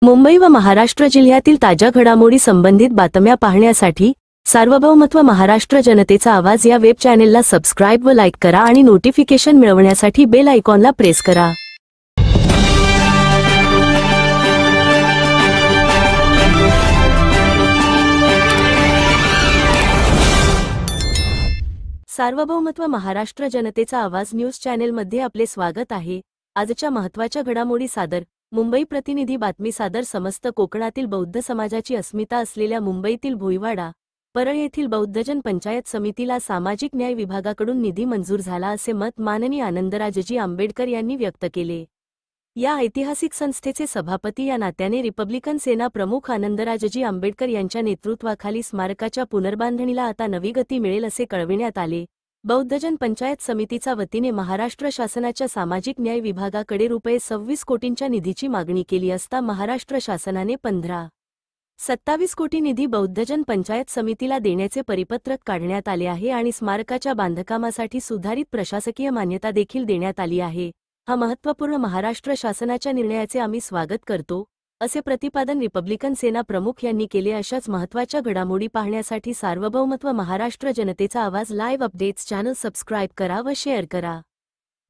मुंबई व महाराष्ट्र जिल्ह्यातील ताज्या घडामोडी संबंधित बातम्या पाहण्यासाठी सार्वभौमत्व महाराष्ट्र जनतेचा आवाज या वेब चॅनेलला सबस्क्राइब व लाईक करा आणि नोटिफिकेशन मिळवण्यासाठी बेल आयकॉनला प्रेस करा। सार्वभौमत्व महाराष्ट्र जनतेचा आवाज न्यूज चॅनेलमध्ये आपले स्वागत आहे। आजच्या महत्त्वाच्या घडामोडी सादर मुंबई प्रतिनिधी बातमी सादर समस्त कोकणातील बौद्ध समाजाची अस्मिता असलेल्या मुंबईतील भोईवाडा परळ येथील बौद्धजन पंचायत समितीला सामाजिक न्याय विभागाकडून निधी मंजूर झाला असे मत माननीय आनंदराजजी आंबेडकर यांनी व्यक्त केले। या ऐतिहासिक संस्थेचे सभापती या नात्याने रिपब्लिकन सेना प्रमुख आनंदराजजी आंबेडकर यांच्या नेतृत्वाखाली स्मारकाच्या पुनर्बांधणीला आता नवी गती मिळेल असे कळविण्यात आले। बौद्धजन पंचायत समितीचा वतीने महाराष्ट्र शासनाच्या सामाजिक न्याय विभागाकडे ₹26 कोटींच्या निधीची मागणी केली असता महाराष्ट्र शासनाने 15.27 कोटी निधी बौद्धजन पंचायत समितीला देण्याचे परिपत्रक काढण्यात आले आहे आणि स्मारकाच्या बांधकामासाठी सुधारित प्रशासकीय मान्यता देखील देण्यात आली आहे। हा महत्त्वपूर्ण महाराष्ट्र शासनाच्या निर्णयाचे आम्ही स्वागत करतो असे प्रतिपादन रिपब्लिकन सेना प्रमुख यांनी केले। अशाच महत्त्वाच्या घडामोडी पाहण्यासाठी सार्वभौमत्व महाराष्ट्र जनतेचा आवाज लाईव्ह अपडेट्स चॅनल सबस्क्राइब करा व शेअर करा।